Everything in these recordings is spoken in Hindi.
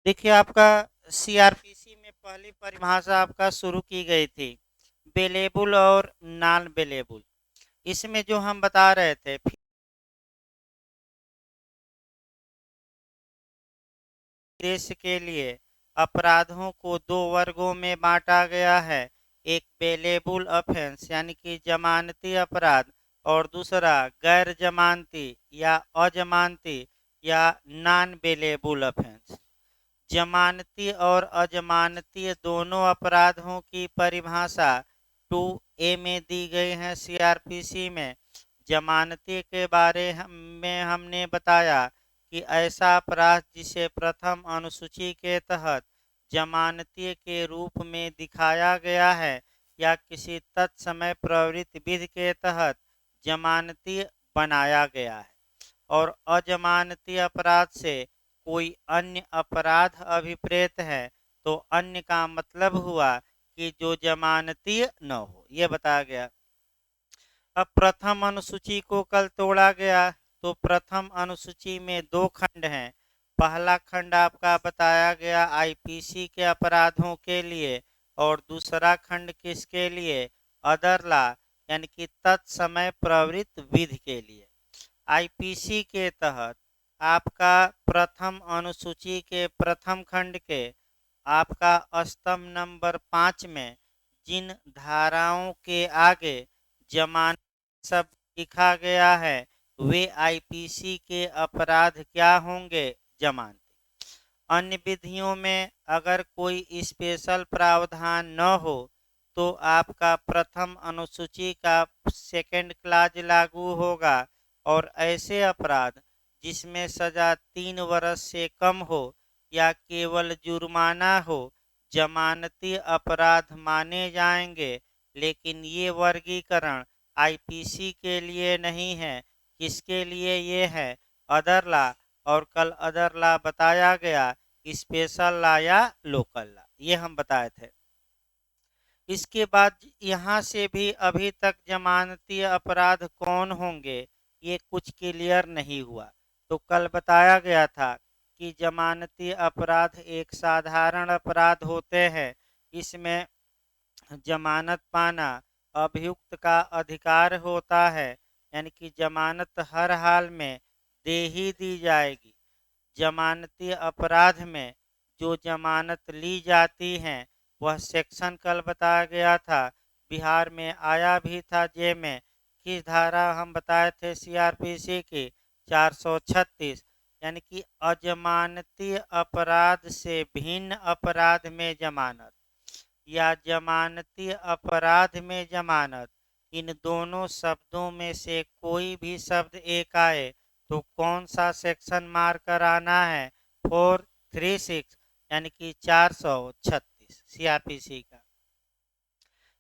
देखिए आपका सीआरपीसी में पहली परिभाषा आपका शुरू की गई थी बेलेबुल और नॉन बेलेबुल। इसमें जो हम बता रहे थे देश के लिए अपराधों को दो वर्गों में बांटा गया है। एक बेलेबुल ऑफेंस यानी कि जमानती अपराध और दूसरा गैर जमानती या अजमानती या नॉन बेलेबुल ऑफेंस। जमानती और अजमानती दोनों अपराधों की परिभाषा 2A में दी गई है सीआरपीसी में। जमानती के बारे में हमने बताया कि ऐसा अपराध जिसे प्रथम अनुसूची के तहत जमानती के रूप में दिखाया गया है या किसी तत्समय प्रवृत्ति विधि के तहत जमानती बनाया गया है। और अजमानती अपराध से कोई अन्य अपराध अभिप्रेत है तो अन्य का मतलब हुआ कि जो जमानती न हो, ये बताया गया। अब प्रथम अनुसूची को कल तोड़ा गया तो प्रथम अनुसूची में दो खंड हैं। पहला खंड आपका बताया गया आईपीसी के अपराधों के लिए और दूसरा खंड किसके लिए, अदर लॉ यानी कि तत्समय प्रवृत्त विधि के लिए। आईपीसी के तहत आपका प्रथम अनुसूची के प्रथम खंड के आपका स्तंभ नंबर 5 में जिन धाराओं के आगे जमानत सब लिखा गया है वे आईपीसी के अपराध क्या होंगे, जमानती। अन्य विधियों में अगर कोई स्पेशल प्रावधान न हो तो आपका प्रथम अनुसूची का सेकंड क्लाज लागू होगा और ऐसे अपराध जिसमें सजा 3 वर्ष से कम हो या केवल जुर्माना हो जमानती अपराध माने जाएंगे। लेकिन ये वर्गीकरण आईपीसी के लिए नहीं है। किसके लिए ये है, अदर लॉ। और कल अदर लॉ बताया गया स्पेशल लॉ या लोकल लॉ, ये हम बताए थे। इसके बाद यहाँ से भी अभी तक जमानती अपराध कौन होंगे ये कुछ क्लियर नहीं हुआ। तो कल बताया गया था कि जमानती अपराध एक साधारण अपराध होते हैं। इसमें जमानत पाना अभियुक्त का अधिकार होता है यानी कि जमानत हर हाल में दे ही दी जाएगी। जमानती अपराध में जो जमानत ली जाती है वह सेक्शन कल बताया गया था, बिहार में आया भी था जे में। किस धारा हम बताए थे सीआरपीसी की, 436 यानी कि अजमानती अपराध से भिन्न अपराध में जमानत या जमानती अपराध में जमानत, इन दोनों शब्दों में से कोई भी शब्द एक आए तो कौन सा सेक्शन मार कर आना है, 436 यानी कि 436 सीआरपीसी का।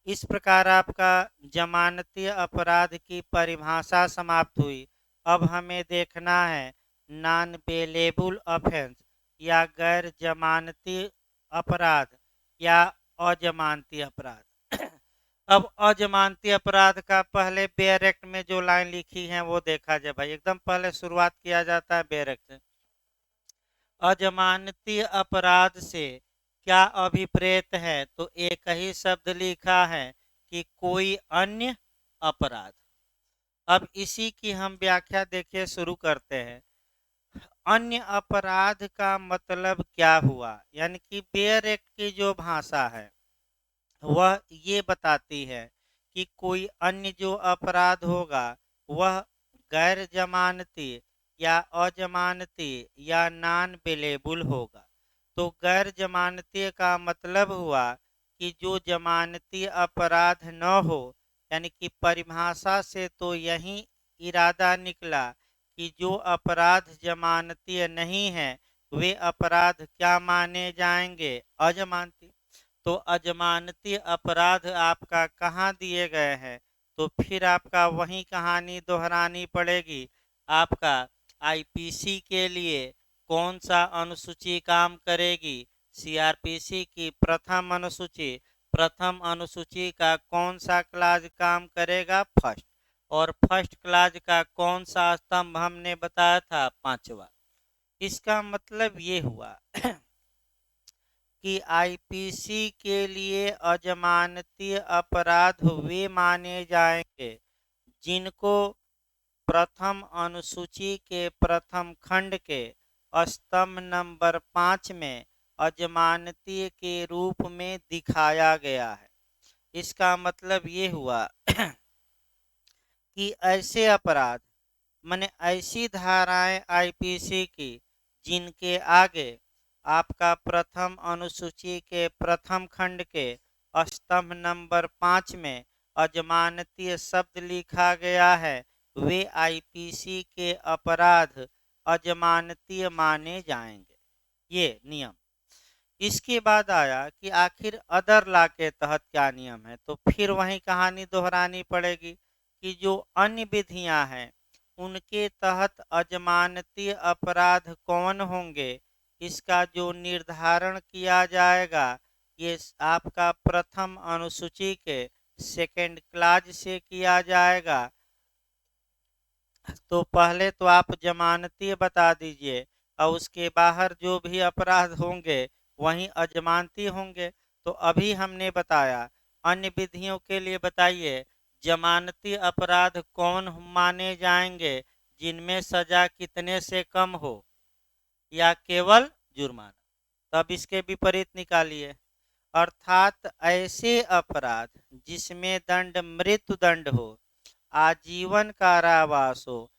इस प्रकार आपका जमानती अपराध की परिभाषा समाप्त हुई। अब हमें देखना है नॉन बेलेबल ऑफेंस या गैर जमानती अपराध या अजमानती अपराध। अब अजमानती अपराध का पहले बेयर एक्ट में जो लाइन लिखी है वो देखा जाए भाई। एकदम पहले शुरुआत किया जाता है बेयर एक्ट से। अजमानती अपराध से क्या अभिप्रेत है तो एक ही शब्द लिखा है कि कोई अन्य अपराध। अब इसी की हम व्याख्या देखिए शुरू करते हैं। अन्य अपराध का मतलब क्या हुआ, यानी कि बेयर एक्ट की जो भाषा है वह ये बताती है कि कोई अन्य जो अपराध होगा वह गैर जमानती या अजमानती या नॉन बेलेबल होगा। तो गैर जमानती का मतलब हुआ कि जो जमानती अपराध न हो, यानी कि परिभाषा से तो यही इरादा निकला कि जो अपराध जमानती नहीं है वे अपराध क्या माने जाएंगे, अजमानती। तो अजमानती अपराध आपका कहाँ दिए गए हैं तो फिर आपका वही कहानी दोहरानी पड़ेगी। आपका आईपीसी के लिए कौन सा अनुसूची काम करेगी, सीआरपीसी की प्रथम अनुसूची। प्रथम अनुसूची का कौन सा क्लाज काम करेगा, फर्स्ट। और फर्स्ट क्लाज का कौन सा स्तंभ हमने बताया था, पांचवा। इसका मतलब ये हुआ कि आईपीसी के लिए अजमानती अपराध वे माने जाएंगे जिनको प्रथम अनुसूची के प्रथम खंड के स्तंभ नंबर 5 में अजमानती के रूप में दिखाया गया है। इसका मतलब ये हुआ कि ऐसे अपराध माने ऐसी धाराएं आईपीसी की जिनके आगे आपका प्रथम अनुसूची के प्रथम खंड के स्तंभ नंबर 5 में अजमानतीय शब्द लिखा गया है, वे आईपीसी के अपराध अजमानतीय माने जाएंगे। ये नियम। इसके बाद आया कि आखिर अदर लॉ के तहत क्या नियम है, तो फिर वही कहानी दोहरानी पड़ेगी कि जो अन्य विधियां हैं उनके तहत अजमानती अपराध कौन होंगे, इसका जो निर्धारण किया जाएगा ये आपका प्रथम अनुसूची के सेकेंड क्लाज से किया जाएगा। तो पहले तो आप जमानती बता दीजिए और उसके बाहर जो भी अपराध होंगे वहीं अजमानती होंगे। तो अभी हमने बताया अन्य विधियों के लिए बताइए जमानती अपराध कौन माने जाएंगे जिनमें सजा कितने से कम हो या केवल जुर्माना। तब इसके विपरीत निकालिए, अर्थात ऐसे अपराध जिसमें दंड मृत्युदंड हो, आजीवन कारावास हो,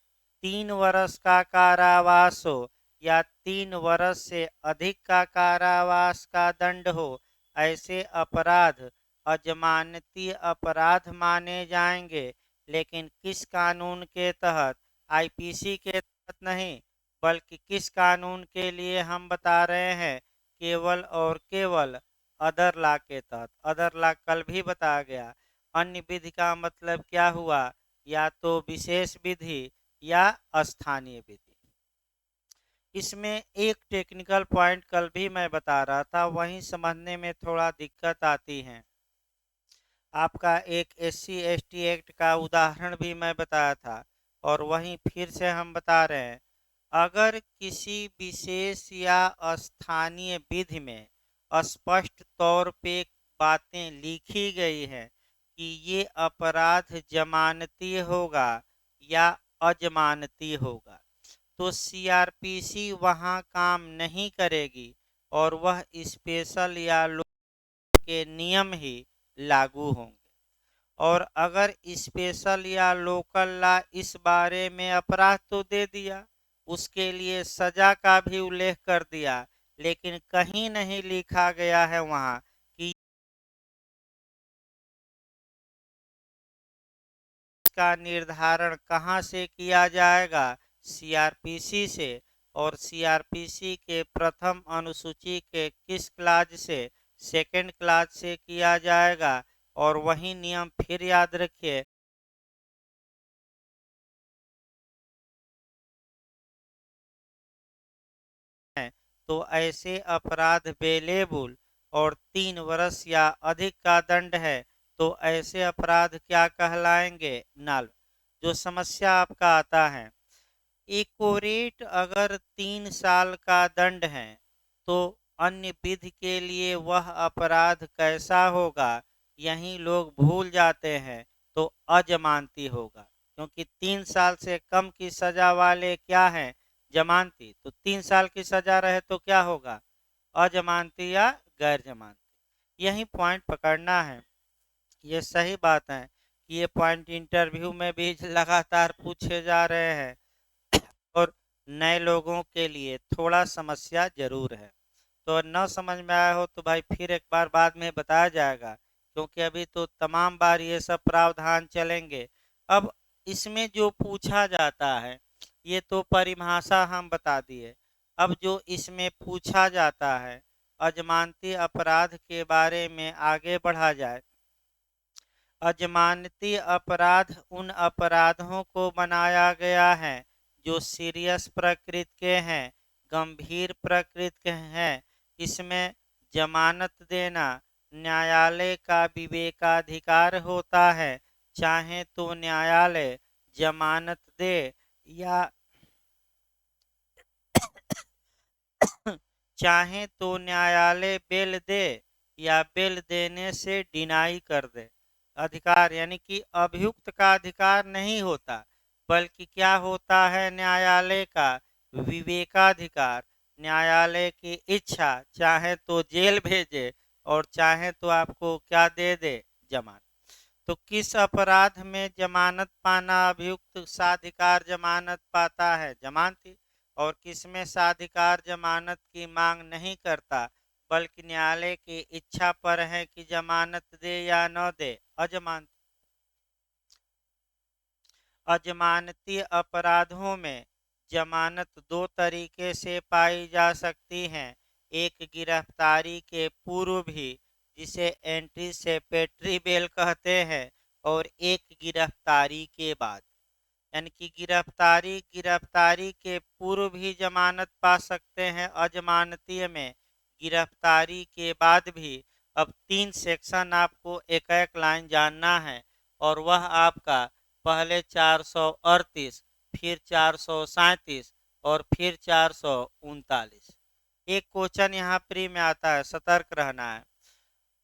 3 वर्ष का कारावास हो या 3 वर्ष से अधिक का कारावास का दंड हो, ऐसे अपराध अजमानती अपराध माने जाएंगे। लेकिन किस कानून के तहत? आईपीसी के तहत नहीं, बल्कि किस कानून के लिए हम बता रहे हैं? केवल और केवल अदर लॉ के तहत। अदर लॉ कल भी बताया गया। अन्य विधि का मतलब क्या हुआ? या तो विशेष विधि या स्थानीय विधि। इसमें एक टेक्निकल पॉइंट कल भी मैं बता रहा था, वहीं समझने में थोड़ा दिक्कत आती है। आपका एक SC ST एक्ट का उदाहरण भी मैं बताया था और वहीं फिर से हम बता रहे हैं। अगर किसी विशेष या स्थानीय विधि में स्पष्ट तौर पे बातें लिखी गई है कि ये अपराध जमानती होगा या अजमानती होगा, तो सीआरपीसी वहाँ काम नहीं करेगी और वह स्पेशल या लोकल के नियम ही लागू होंगे। और अगर स्पेशल या लोकल लॉ इस बारे में अपराध तो दे दिया, उसके लिए सजा का भी उल्लेख कर दिया, लेकिन कहीं नहीं लिखा गया है वहाँ कि इसका निर्धारण कहाँ से किया जाएगा? सीआरपीसी से। और सीआरपीसी के प्रथम अनुसूची के किस क्लाज से? सेकेंड क्लाज से किया जाएगा। और वही नियम फिर याद रखिए, तो ऐसे अपराध बेलेबुल और 3 वर्ष या अधिक का दंड है, तो ऐसे अपराध क्या कहलाएंगे? नल। जो समस्या आपका आता है, एकोरेट अगर 3 साल का दंड है तो अन्य विधि के लिए वह अपराध कैसा होगा? यही लोग भूल जाते हैं, तो अजमानती होगा, क्योंकि 3 साल से कम की सजा वाले क्या हैं? जमानती। तो 3 साल की सजा रहे तो क्या होगा? अजमानती या गैर जमानती। यही पॉइंट पकड़ना है। ये सही बात है कि ये पॉइंट इंटरव्यू में भी लगातार पूछे जा रहे हैं और नए लोगों के लिए थोड़ा समस्या जरूर है। तो न समझ में आया हो तो भाई फिर एक बार बाद में बताया जाएगा, क्योंकि अभी तो तमाम बार ये सब प्रावधान चलेंगे। अब इसमें जो पूछा जाता है ये तो परिभाषा हम बता दिए। अब जो इसमें पूछा जाता है अजमानती अपराध के बारे में आगे बढ़ा जाए। अजमानती अपराध उन अपराधों को बनाया गया है जो सीरियस प्रकृति के हैं, गंभीर प्रकृति के हैं। इसमें जमानत देना न्यायालय का विवेकाधिकार होता है, चाहे तो न्यायालय जमानत दे या चाहे तो न्यायालय बेल दे या बेल देने से डिनाई कर दे। अधिकार यानी कि अभियुक्त का अधिकार नहीं होता, बल्कि क्या होता है, न्यायालय का विवेकाधिकार। न्यायालय की इच्छा चाहे तो जेल भेजे और चाहे तो आपको क्या दे दे, जमानत। तो किस अपराध में जमानत पाना अभियुक्त साधिकार जमानत पाता है, जमानती। और किसमें साधिकार जमानत की मांग नहीं करता, बल्कि न्यायालय की इच्छा पर है कि जमानत दे या न दे, अजमानती। अजमानती अपराधों में जमानत दो तरीके से पाई जा सकती है। एक गिरफ्तारी के पूर्व भी, जिसे एंटीसिपेटरी बेल कहते हैं, और एक गिरफ्तारी के बाद। यानी कि गिरफ्तारी के पूर्व भी जमानत पा सकते हैं अजमानती में, गिरफ्तारी के बाद भी। अब 3 सेक्शन आपको एक एक लाइन जानना है, और वह आपका पहले 438, फिर 437 और फिर 439। एक क्वेश्चन यहाँ प्री में आता है, सतर्क रहना है।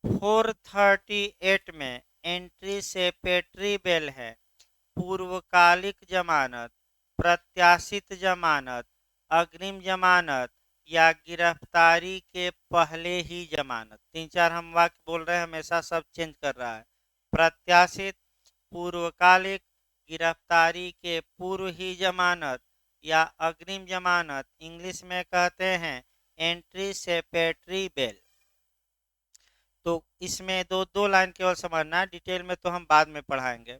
438 में एंट्री सेपेटरी बेल है, पूर्वकालिक जमानत, प्रत्याशित जमानत, अग्रिम जमानत या गिरफ्तारी के पहले ही जमानत। 3-4 हम वाक्य बोल रहे हैं, हमेशा सब चेंज कर रहा है। प्रत्याशित, पूर्वकालिक, गिरफ्तारी के पूर्व ही जमानत या अग्रिम जमानत, इंग्लिश में कहते हैं एंट्री सेपेटरी बेल। तो इसमें दो दो लाइन केवल समझना, डिटेल में तो हम बाद में पढ़ाएंगे।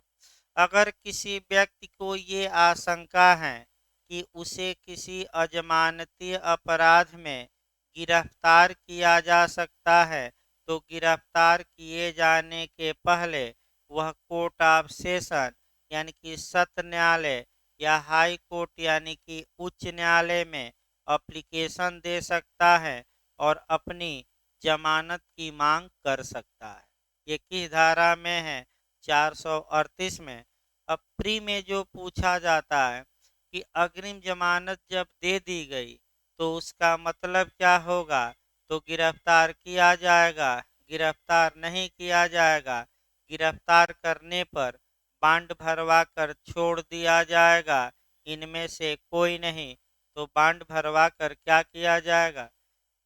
अगर किसी व्यक्ति को ये आशंका है कि उसे किसी अजमानती अपराध में गिरफ्तार किया जा सकता है, तो गिरफ्तार किए जाने के पहले वह कोर्ट ऑफ सेशन यानी कि सत्र न्यायालय या हाई कोर्ट यानी कि उच्च न्यायालय में एप्लीकेशन दे सकता है और अपनी जमानत की मांग कर सकता है। ये किस धारा में है, 438 में। अब प्री में जो पूछा जाता है कि अग्रिम जमानत जब दे दी गई तो उसका मतलब क्या होगा, तो गिरफ्तार किया जाएगा, गिरफ्तार नहीं किया जाएगा, गिरफ्तार करने पर बांड भरवा कर छोड़ दिया जाएगा, इनमें से कोई नहीं। तो बांड भरवा कर क्या किया जाएगा,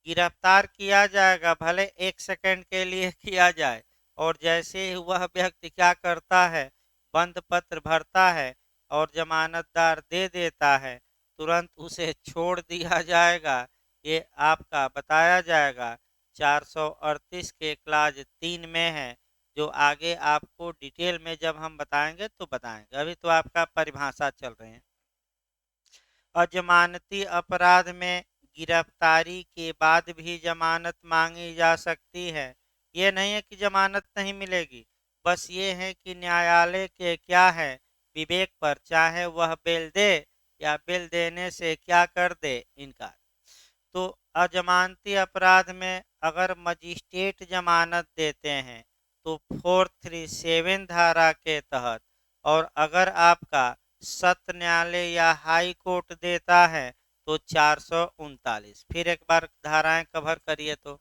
गिरफ्तार किया जाएगा, भले 1 सेकंड के लिए किया जाए। और जैसे ही वह व्यक्ति क्या करता है, बंद पत्र भरता है और जमानतदार दे देता है, तुरंत उसे छोड़ दिया जाएगा। ये आपका बताया जाएगा 438 के क्लाज 3 में है, जो आगे आपको डिटेल में जब हम बताएंगे तो बताएंगे। अभी तो आपका परिभाषा चल रहे हैं। अजमानती अपराध में गिरफ्तारी के बाद भी जमानत मांगी जा सकती है। ये नहीं है कि जमानत नहीं मिलेगी, बस ये है कि न्यायालय के क्या है, विवेक पर, चाहे वह बेल दे या बेल देने से क्या कर दे, इनकार। तो अजमानती अपराध में अगर मजिस्ट्रेट जमानत देते हैं तो 437 धारा के तहत, और अगर आपका सत्र न्यायालय या हाई कोर्ट देता है तो 439। फिर एक बार धाराएं कवर करिए तो,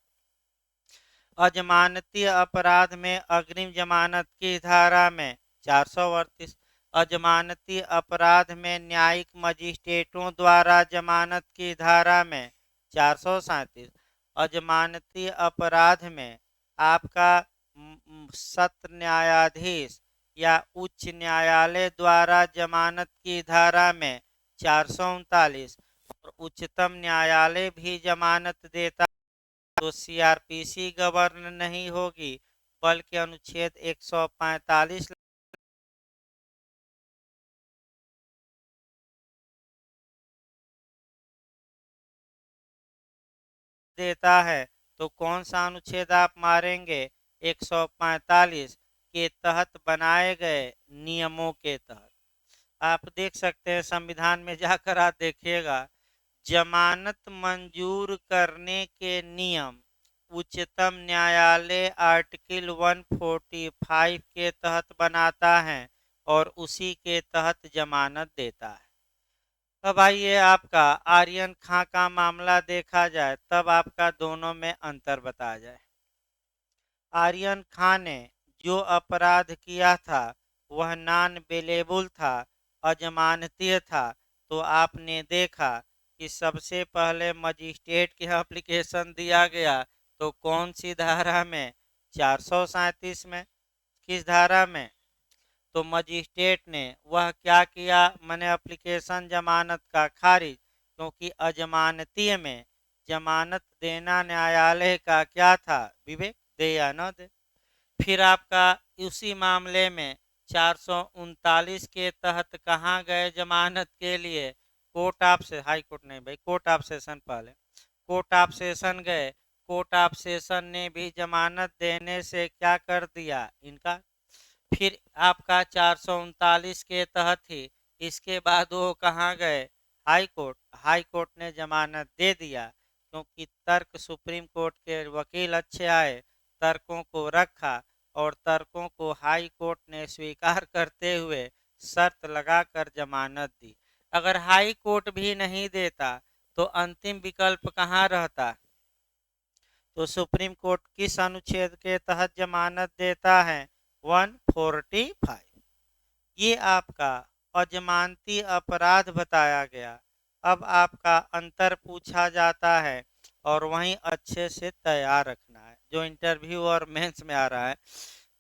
अजमानती अपराध में अग्रिम जमानत की धारा में 438, अजमानती अपराध में न्यायिक मजिस्ट्रेटों द्वारा जमानत की धारा में 437, अजमानती अपराध में आपका सत्र न्यायाधीश या उच्च न्यायालय द्वारा जमानत की धारा में 439, और उच्चतम न्यायालय भी जमानत देता तो सीआरपीसी गवर्न नहीं होगी, बल्कि अनुच्छेद 145 देता है। तो कौन सा अनुच्छेद आप मारेंगे, 145 के तहत बनाए गए नियमों के तहत। आप देख सकते हैं संविधान में जाकर आप देखिएगा, जमानत मंजूर करने के नियम उच्चतम न्यायालय आर्टिकल 145 के तहत बनाता है और उसी के तहत जमानत देता है। अब आइए आपका आर्यन खां का मामला देखा जाए, तब आपका दोनों में अंतर बताया जाए। आर्यन खां ने जो अपराध किया था वह नॉन बेलेबल था, अजमानतीय था। तो आपने देखा कि सबसे पहले मजिस्ट्रेट के एप्लीकेशन दिया गया, तो कौन सी धारा में? 437 में। किस धारा में? तो मजिस्ट्रेट ने वह क्या किया, मैंने एप्लीकेशन जमानत का खारिज, क्योंकि अजमानतीय में जमानत देना न्यायालय का क्या था? विवेक, दे या न दे। फिर आपका उसी मामले में 439 के तहत कहाँ गए जमानत के लिए? कोर्ट ऑफ से हाई कोर्ट नहीं भाई, कोर्ट ऑफ सेशन पहले कोर्ट ऑफ सेशन गए। कोर्ट ऑफ सेशन ने भी जमानत देने से क्या कर दिया? इनका। फिर आपका 439 के तहत ही इसके बाद वो कहाँ गए? High court. हाई कोर्ट ने जमानत दे दिया, क्योंकि तर्क सुप्रीम कोर्ट के वकील अच्छे आए, तर्कों को रखा और तर्कों को हाई कोर्ट ने स्वीकार करते हुए शर्त लगाकर जमानत दी। अगर हाई कोर्ट भी नहीं देता तो अंतिम विकल्प कहाँ रहता? तो सुप्रीम कोर्ट किस अनुच्छेद के तहत जमानत देता है? 145। ये आपका अजमानती अपराध बताया गया। अब आपका अंतर पूछा जाता है और वहीं अच्छे से तैयार रखना है, जो इंटरव्यू और मेंस में आ रहा है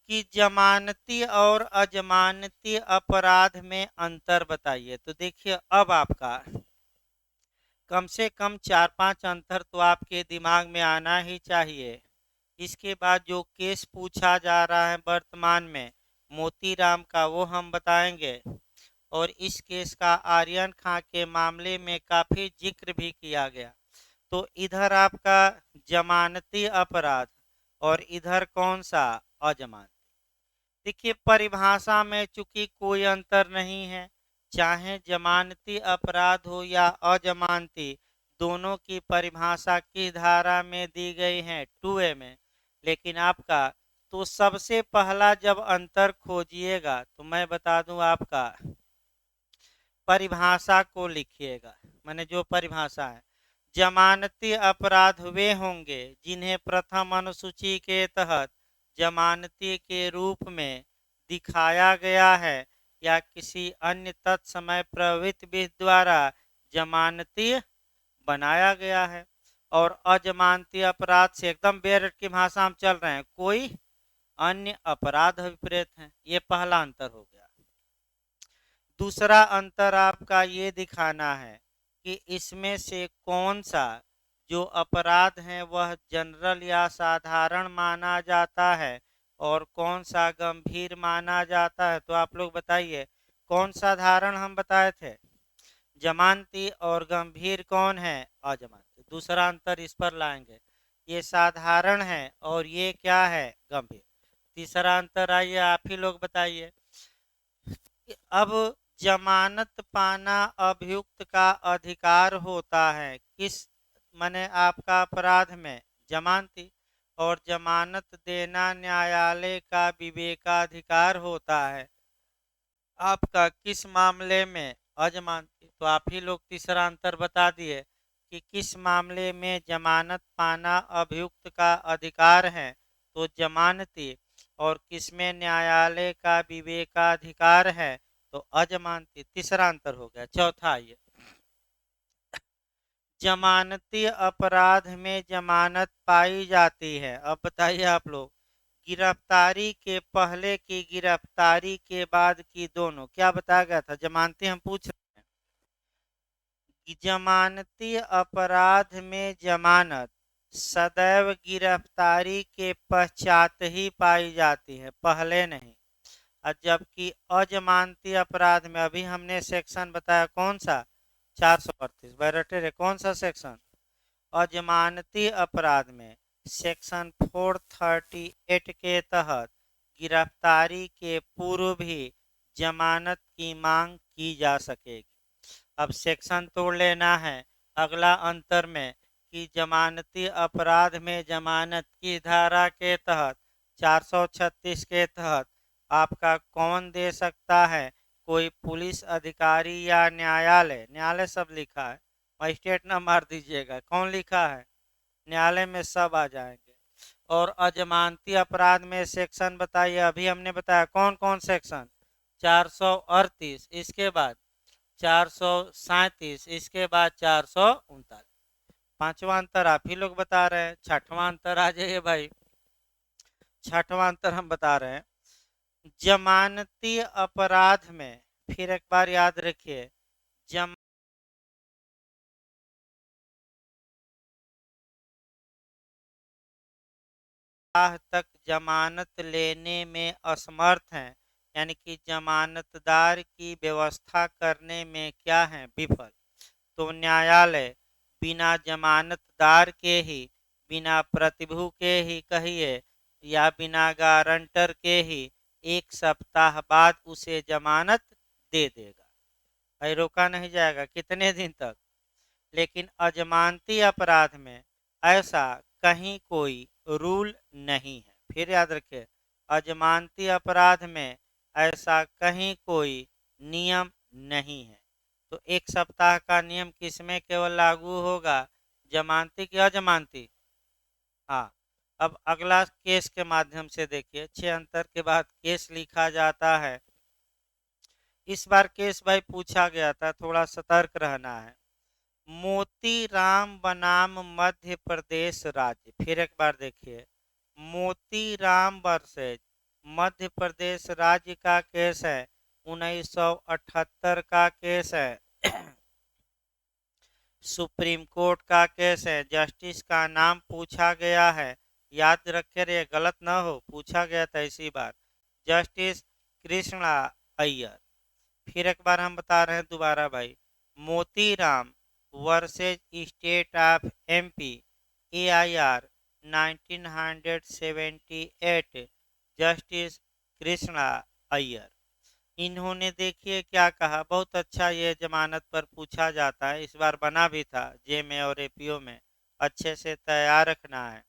कि जमानती और अजमानती अपराध में अंतर बताइए। तो देखिए, अब आपका कम से कम 4-5 अंतर तो आपके दिमाग में आना ही चाहिए। इसके बाद जो केस पूछा जा रहा है वर्तमान में मोतीराम का, वो हम बताएंगे। और इस केस का आर्यन खां के मामले में काफ़ी जिक्र भी किया गया। तो इधर आपका जमानती अपराध और इधर कौन सा? अजमानती। देखिए, परिभाषा में चूंकि कोई अंतर नहीं है, चाहे जमानती अपराध हो या अजमानती, दोनों की परिभाषा किस धारा में दी गई है? 2A में। लेकिन आपका तो सबसे पहला जब अंतर खोजिएगा तो मैं बता दूं, आपका परिभाषा को लिखिएगा। मैंने जो परिभाषा है, जमानती अपराध वे होंगे जिन्हें प्रथम अनुसूची के तहत जमानती के रूप में दिखाया गया है या किसी अन्य तत्समय प्रवृत्ति विधि द्वारा जमानती बनाया गया है। और अजमानती अपराध से एकदम बेरट की भाषा में चल रहे हैं, कोई अन्य अपराध विपरीत है। ये पहला अंतर हो गया। दूसरा अंतर आपका ये दिखाना है कि इसमें से कौन सा जो अपराध है वह जनरल या साधारण माना जाता है और कौन सा गंभीर माना जाता है। तो आप लोग बताइए, कौन साधारण हम बताए थे? जमानती। और गंभीर कौन है? अजमानती। दूसरा अंतर इस पर लाएंगे, ये साधारण है और ये क्या है? गंभीर। तीसरा अंतर आइए आप ही लोग बताइए। अब जमानत पाना अभियुक्त का अधिकार होता है, किस माने आपका अपराध में? जमानती। और जमानत देना न्यायालय का विवेकाधिकार होता है, आपका किस मामले में? अजमानती। तो आप ही लोग तीसरा अंतर बता दिए कि किस मामले में जमानत पाना अभियुक्त का अधिकार है, तो जमानती। और किसमें न्यायालय का विवेकाधिकार है, तो अजमानती। तीसरा अंतर हो गया। चौथा ये जमानती अपराध में जमानत पाई जाती है। अब बताइए आप लोग, गिरफ्तारी के पहले की गिरफ्तारी के बाद की दोनों, क्या बताया गया था? जमानती हम पूछ रहे हैं कि जमानती अपराध में जमानत सदैव गिरफ्तारी के पश्चात ही पाई जाती है, पहले नहीं। और जबकि अजमानती अपराध में अभी हमने सेक्शन बताया कौन सा? 438 बैरटे कौन सा सेक्शन? अजमानती अपराध में सेक्शन 438 के तहत गिरफ्तारी के पूर्व भी जमानत की मांग की जा सकेगी। अब सेक्शन तोड़ लेना है अगला अंतर में कि जमानती अपराध में जमानत की धारा के तहत 436 के तहत आपका कौन दे सकता है? कोई पुलिस अधिकारी या न्यायालय, न्यायालय सब लिखा है, मजिस्ट्रेट ना मार दीजिएगा, कौन लिखा है, न्यायालय में सब आ जाएंगे। और अजमानती अपराध में सेक्शन बताइए, अभी हमने बताया कौन कौन सेक्शन, 438, इसके बाद 437, इसके बाद 439। पांचवा अंतर आप ही लोग बता रहे हैं, छठवां अंतर आ जाइए भाई। छठवां अंतर हम बता रहे हैं, जमानती अपराध में, फिर एक बार याद रखिए, जम तक जमानत लेने में असमर्थ हैं, यानी कि जमानतदार की व्यवस्था करने में क्या है, विफल, तो न्यायालय बिना जमानतदार के ही, बिना प्रतिभू के ही कहिए, या बिना गारंटर के ही 1 सप्ताह बाद उसे जमानत दे देगा, भाई रोका नहीं जाएगा, कितने दिन तक। लेकिन अजमानती अपराध में ऐसा कहीं कोई रूल नहीं है, फिर याद रखिए, अजमानती अपराध में ऐसा कहीं कोई नियम नहीं है। तो 1 सप्ताह का नियम किसमें केवल लागू होगा, जमानती की अजमानती। हाँ, अब अगला केस के माध्यम से देखिए, 6 अंतर के बाद केस लिखा जाता है। इस बार केस भाई पूछा गया था, थोड़ा सतर्क रहना है। मोतीराम बनाम मध्य प्रदेश राज्य, फिर एक बार देखिए, मोतीराम वर्सेज मध्य प्रदेश राज्य का केस है, 1978 का केस है, सुप्रीम कोर्ट का केस है, जस्टिस का नाम पूछा गया है, याद रखे रे, गलत ना हो, पूछा गया था इसी बार, जस्टिस कृष्णा अय्यर। फिर एक बार हम बता रहे हैं दोबारा भाई, Motiram versus state of MP, AIR 1978, justice Krishna Iyer. इन्होंने देखिए क्या कहा, बहुत अच्छा, ये जमानत पर पूछा जाता है, इस बार बना भी था जे में और एपीओ में, अच्छे से तैयार रखना है।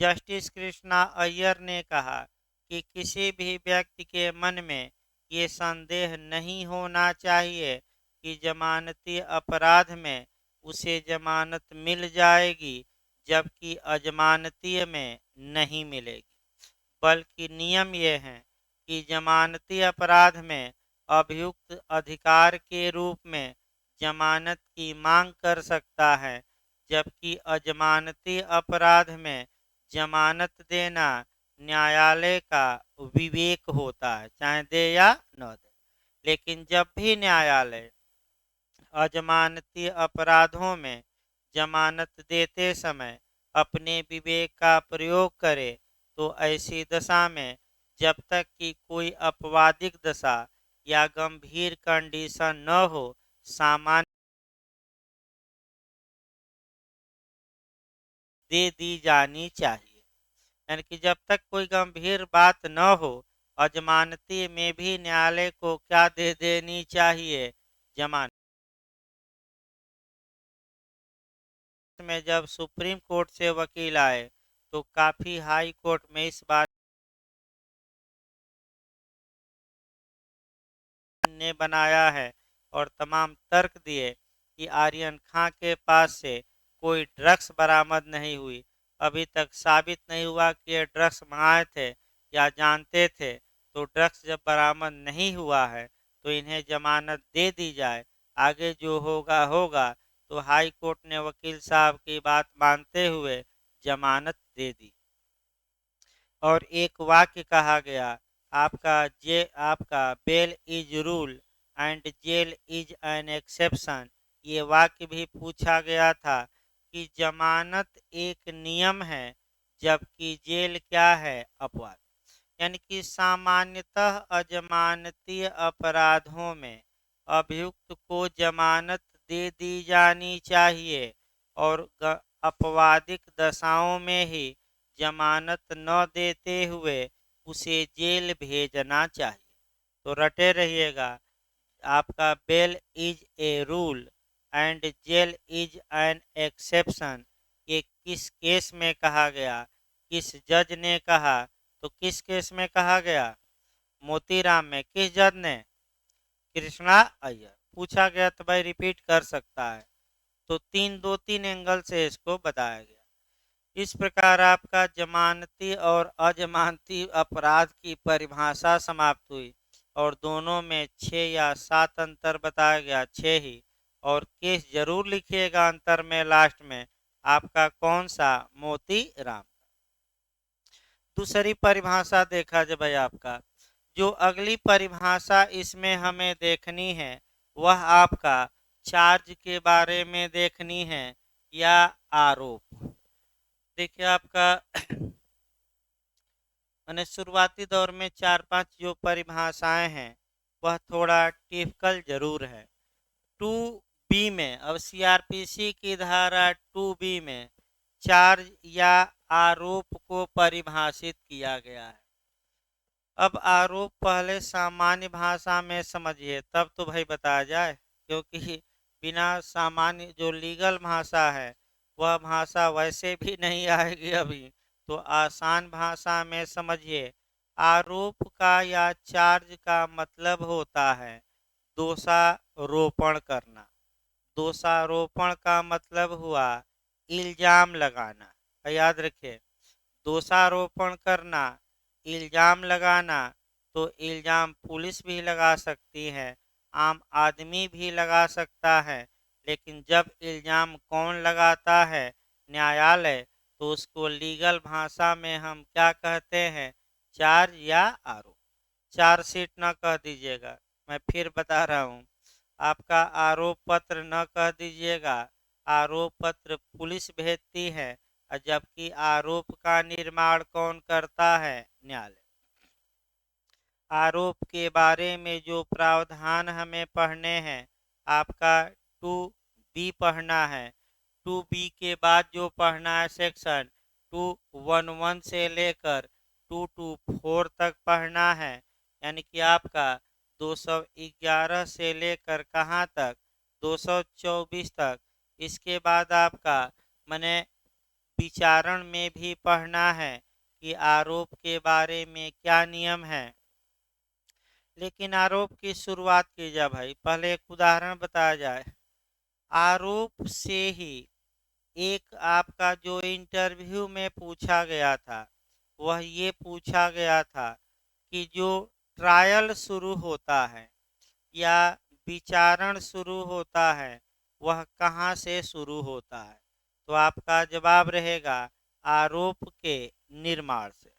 जस्टिस कृष्णा अय्यर ने कहा कि किसी भी व्यक्ति के मन में ये संदेह नहीं होना चाहिए कि जमानती अपराध में उसे जमानत मिल जाएगी, जबकि अजमानती में नहीं मिलेगी, बल्कि नियम ये है कि जमानती अपराध में अभियुक्त अधिकार के रूप में जमानत की मांग कर सकता है, जबकि अजमानती अपराध में जमानत देना न्यायालय का विवेक होता है, चाहे दे या न दे। लेकिन जब भी न्यायालय अजमानती अपराधों में जमानत देते समय अपने विवेक का प्रयोग करे, तो ऐसी दशा में जब तक कि कोई अपवादिक दशा या गंभीर कंडीशन न हो, सामान्य दे दी जानी चाहिए, यानी कि जब तक कोई गंभीर बात न हो, अजमानती में भी न्यायालय को क्या दे देनी चाहिए, जमानत। में जब सुप्रीम कोर्ट से वकील आए, तो काफी हाई कोर्ट में इस बात ने बनाया है और तमाम तर्क दिए कि आर्यन खां के पास से कोई ड्रग्स बरामद नहीं हुई, अभी तक साबित नहीं हुआ कि ये ड्रग्स मंगाए थे या जानते थे, तो ड्रग्स जब बरामद नहीं हुआ है तो इन्हें जमानत दे दी जाए, आगे जो होगा होगा। तो हाई कोर्ट ने वकील साहब की बात मानते हुए जमानत दे दी। और एक वाक्य कहा गया, आपका bail is rule and jail is an exception, ये वाक्य भी पूछा गया था कि जमानत एक नियम है, जबकि जेल क्या है, अपवाद। यानी कि सामान्यतः अजमानतीय अपराधों में अभियुक्त को जमानत दे दी जानी चाहिए, और अपवादिक दशाओं में ही जमानत न देते हुए उसे जेल भेजना चाहिए। तो रटे रहिएगा, आपका bail is a rule and jail is an exception, ये किस केस में कहा गया, किस जज ने कहा, तो किस केस में कहा गया, मोतीराम में किस जज ने? कृष्णा अय्यर। पूछा गया तो भाई रिपीट कर सकता है। तो दो तीन एंगल से इसको बताया गया। इस प्रकार आपका जमानती और अजमानती अपराध की परिभाषा समाप्त हुई और दोनों में 6 या 7 अंतर बताया गया, 6 ही। और केस जरूर लिखिएगा अंतर में लास्ट में आपका कौन सा? मोती राम। दूसरी परिभाषा देखा जाए भाई आपका, जो अगली परिभाषा इसमें हमें देखनी है वह आपका चार्ज के बारे में देखनी है या आरोप। देखिए आपका मैंने शुरुआती दौर में 4-5 जो परिभाषाएं हैं वह थोड़ा टिपिकल जरूर है। 2B में, अब सीआरपीसी की धारा 2B में चार्ज या आरोप को परिभाषित किया गया है। अब आरोप पहले सामान्य भाषा में समझिए तब तो भाई बताया जाए, क्योंकि बिना सामान्य जो लीगल भाषा है वह भाषा वैसे भी नहीं आएगी अभी। तो आसान भाषा में समझिए। आरोप का या चार्ज का मतलब होता है दोषारोपण करना। दोषारोपण का मतलब हुआ इल्जाम लगाना। याद रखिए, दोषारोपण करना, इल्जाम लगाना। तो इल्जाम पुलिस भी लगा सकती है, आम आदमी भी लगा सकता है, लेकिन जब इल्जाम कौन लगाता है? न्यायालय। तो उसको लीगल भाषा में हम क्या कहते हैं? चार्ज या आरोप। चार्जशीट न कह दीजिएगा, मैं फिर बता रहा हूँ। आपका आरोप पत्र न कह दीजिएगा, आरोप पत्र पुलिस भेजती है, और जबकि आरोप का निर्माण कौन करता है? न्यायालय। आरोप के बारे में जो प्रावधान हमें पढ़ने हैं, आपका 2B पढ़ना है। 2B के बाद जो पढ़ना है सेक्शन 211 से लेकर 224 तक पढ़ना है, यानी कि आपका 211 से लेकर कहाँ तक? 224 तक। इसके बाद आपका मैंने विचारण में भी पढ़ना है कि आरोप के बारे में क्या नियम है। लेकिन आरोप की शुरुआत की जाए भाई, पहले एक उदाहरण बताया जाए। आरोप से ही एक आपका जो इंटरव्यू में पूछा गया था वह ये पूछा गया था कि जो ट्रायल शुरू होता है या विचारण शुरू होता है वह कहाँ से शुरू होता है? तो आपका जवाब रहेगा आरोप के निर्माण से।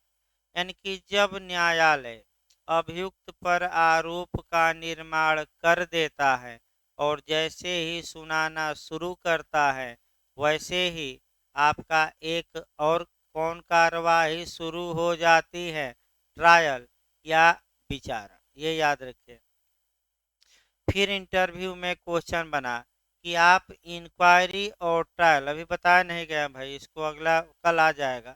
यानी कि जब न्यायालय अभियुक्त पर आरोप का निर्माण कर देता है और जैसे ही सुनाना शुरू करता है वैसे ही आपका एक और कौन कार्यवाही शुरू हो जाती है? ट्रायल या विचारण। ये याद रखिए। फिर इंटरव्यू में क्वेश्चन बना कि आप इंक्वायरी और ट्रायल, अभी बताया नहीं गया भाई, इसको अगला कल आ जाएगा।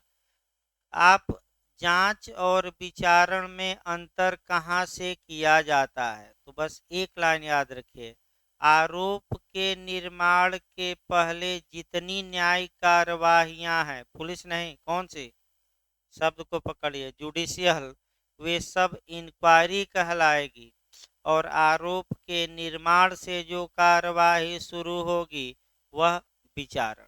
आप जांच और विचारण में अंतर कहाँ से किया जाता है? तो बस एक लाइन याद रखिए। आरोप के निर्माण के पहले जितनी न्यायिक कार्यवाहियां हैं, पुलिस नहीं, कौन सी? शब्द को पकड़िए, जुडिशियल, वे सब इंक्वायरी कहलाएगी। और आरोप के निर्माण से जो कार्यवाही शुरू होगी वह विचारण।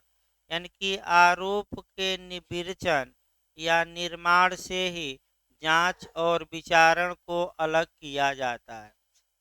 यानी कि आरोप के निविर्चन या निर्माण से ही जांच और विचारण को अलग किया जाता है।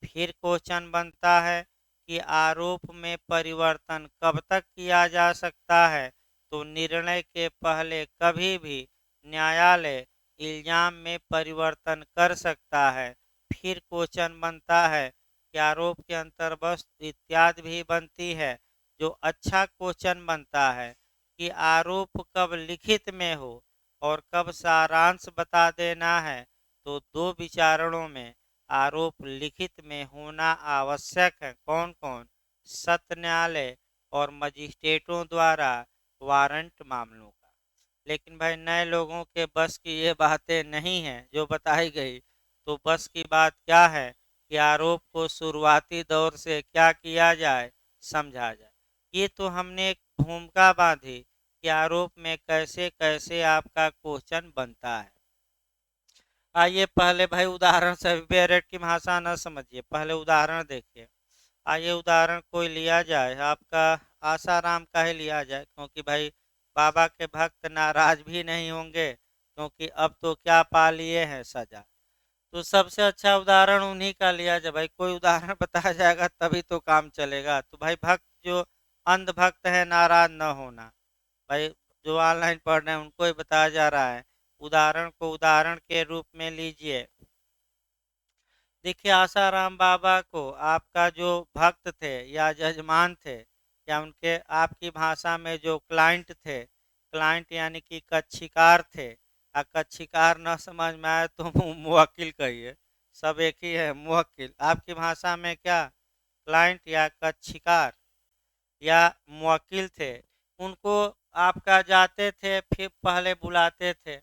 फिर क्वेश्चन बनता है कि आरोप में परिवर्तन कब तक किया जा सकता है? तो निर्णय के पहले कभी भी न्यायालय इल्जाम में परिवर्तन कर सकता है। फिर क्वेश्चन बनता है कि आरोप के अंतर्वस्तु इत्यादि भी बनती है। जो अच्छा क्वेश्चन बनता है कि आरोप कब लिखित में हो और कब सारांश बता देना है। तो दो विचारणों में आरोप लिखित में होना आवश्यक है। कौन कौन? सत्र न्यायालय और मजिस्ट्रेटों द्वारा वारंट मामलों का। लेकिन भाई नए लोगों के बस की ये बातें नहीं हैं जो बताई गई। तो बस की बात क्या है कि आरोप को शुरुआती दौर से क्या किया जाए? समझा जाए। ये तो हमने एक भूमिका बांधी कि आरोप में कैसे कैसे आपका क्वेश्चन बनता है। आइए पहले भाई उदाहरण से पेरेट की भाषा न समझिए, पहले उदाहरण देखिए। आइए उदाहरण कोई लिया जाए, आपका आसाराम का ही लिया जाए, क्योंकि भाई बाबा के भक्त नाराज भी नहीं होंगे, क्योंकि अब तो क्या पा लिए हैं सजा। तो सबसे अच्छा उदाहरण उन्हीं का लिया जाए भाई, कोई उदाहरण बताया जाएगा तभी तो काम चलेगा। तो भाई भक्त जो अंधभक्त है नाराज न होना, भाई जो ऑनलाइन पढ़ रहे हैं उनको ही बताया जा रहा है। उदाहरण को उदाहरण के रूप में लीजिए। देखिए आसाराम बाबा को आपका जो भक्त थे या जजमान थे या उनके आपकी भाषा में जो क्लाइंट थे, क्लाइंट यानी कि कच्छीकार थे, कच्छीकार न समझ में आए तो मुवक्किल कहिए, सब एक ही है, मुवक्किल। आपकी भाषा में क्या क्लाइंट या कच्छीकार या मुवक्किल थे, उनको आपका जाते थे, फिर पहले बुलाते थे,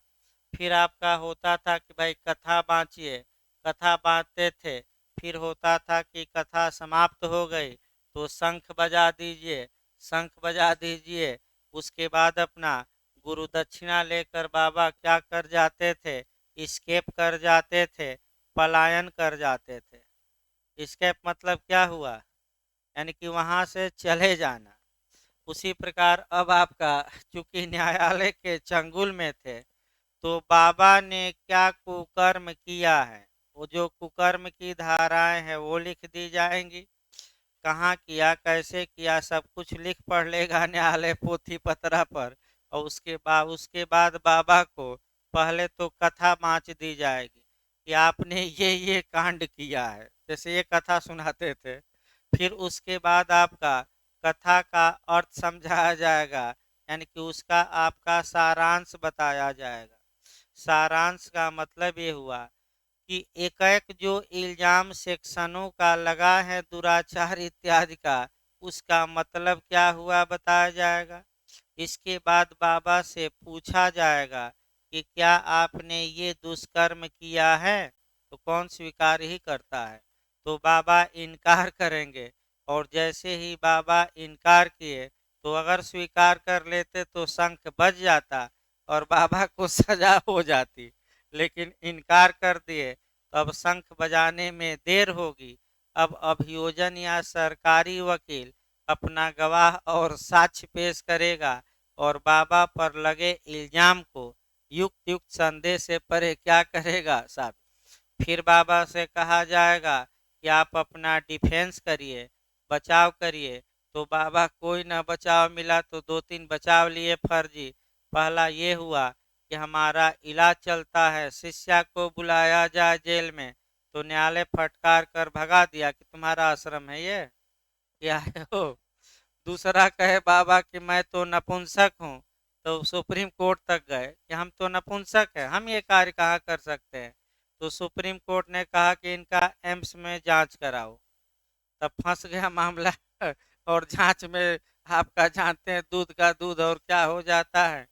फिर आपका होता था कि भाई कथा बाँचिए, कथा बाँटते थे, फिर होता था कि कथा समाप्त हो गई तो शंख बजा दीजिए, शंख बजा दीजिए। उसके बाद अपना गुरु दक्षिणा लेकर बाबा क्या कर जाते थे, स्केप कर जाते थे, पलायन कर जाते थे। स्केप मतलब क्या हुआ, यानी कि वहाँ से चले जाना। उसी प्रकार अब आपका चूंकि न्यायालय के चंगुल में थे, तो बाबा ने क्या कुकर्म किया है, वो जो कुकर्म की धाराएं हैं वो लिख दी जाएंगी, कहाँ किया कैसे किया सब कुछ लिख पढ़ लेगा न्यायालय पोथी पतरा पर। और उसके बाद बाबा को पहले तो कथा बाँच दी जाएगी कि आपने ये कांड किया है, जैसे ये कथा सुनाते थे। फिर उसके बाद आपका कथा का अर्थ समझाया जाएगा, यानी कि उसका आपका सारांश बताया जाएगा। सारांश का मतलब ये हुआ कि एक-एक जो इल्जाम सेक्शनों का लगा है दुराचार इत्यादि का, उसका मतलब क्या हुआ बताया जाएगा। इसके बाद बाबा से पूछा जाएगा कि क्या आपने ये दुष्कर्म किया है, तो कौन स्वीकार ही करता है। तो बाबा इनकार करेंगे, और जैसे ही बाबा इनकार किए तो अगर स्वीकार कर लेते तो शंख बज जाता और बाबा को सजा हो जाती, लेकिन इनकार कर दिए तो अब शंख बजाने में देर होगी। अब अभियोजन या सरकारी वकील अपना गवाह और साक्ष्य पेश करेगा और बाबा पर लगे इल्जाम को युक्त युक्त संदेह से परे क्या करेगा साहब। फिर बाबा से कहा जाएगा कि आप अपना डिफेंस करिए, बचाव करिए। तो बाबा कोई ना बचाव मिला तो दो तीन बचाव लिए फर्जी। पहला ये हुआ कि हमारा इलाज चलता है, शिष्या को बुलाया जाए जेल में, तो न्यायालय फटकार कर भगा दिया कि तुम्हारा आश्रम है ये, क्या है हो। दूसरा कहे बाबा कि मैं तो नपुंसक हूँ, तो सुप्रीम कोर्ट तक गए कि हम तो नपुंसक हैं, हम ये कार्य कहाँ कर सकते हैं। तो सुप्रीम कोर्ट ने कहा कि इनका एम्स में जांच कराओ, तब फंस गया मामला और जांच में आपका जानते हैं दूध का दूध और क्या हो जाता है,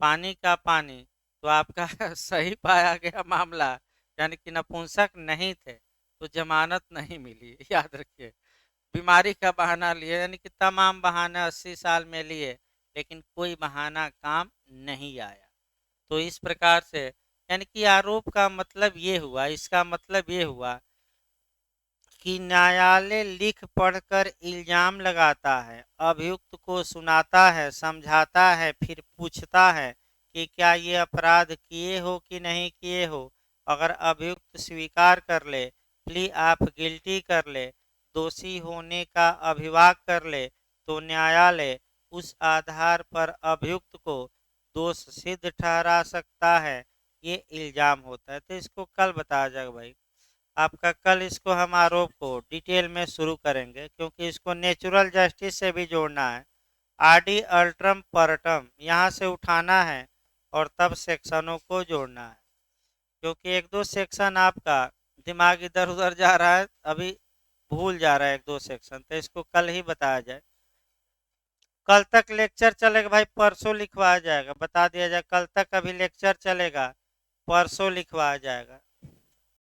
पानी का पानी। तो आपका सही पाया गया मामला, यानी कि नपुंसक नहीं थे तो जमानत नहीं मिली। याद रखिए, बीमारी का बहाना लिए, यानी कि तमाम बहाने 80 साल में लिए, लेकिन कोई बहाना काम नहीं आया। तो इस प्रकार से यानी कि आरोप का मतलब ये हुआ, इसका मतलब ये हुआ कि न्यायालय लिख पढ़कर इल्जाम लगाता है, अभियुक्त को सुनाता है, समझाता है, फिर पूछता है कि क्या ये अपराध किए हो कि नहीं किए हो। अगर अभियुक्त स्वीकार कर ले, प्ली आप गिल्टी कर ले, दोषी होने का अभिवाद कर ले, तो न्यायालय उस आधार पर अभियुक्त को दोष सिद्ध ठहरा सकता है। ये इल्जाम होता है। तो इसको कल बताया जाएगा भाई, आपका कल इसको हम आरोप को डिटेल में शुरू करेंगे, क्योंकि इसको नेचुरल जस्टिस से भी जोड़ना है। आरडी अल्ट्रम परटम यहाँ से उठाना है और तब सेक्शनों को जोड़ना है, क्योंकि एक दो सेक्शन आपका दिमाग इधर उधर जा रहा है, अभी भूल जा रहा है एक दो सेक्शन, तो इसको कल ही बताया जाए। कल तक लेक्चर चलेगा भाई, परसों लिखवाया जाएगा, बता दिया जाए कल तक अभी लेक्चर चलेगा, परसों लिखवाया जाएगा।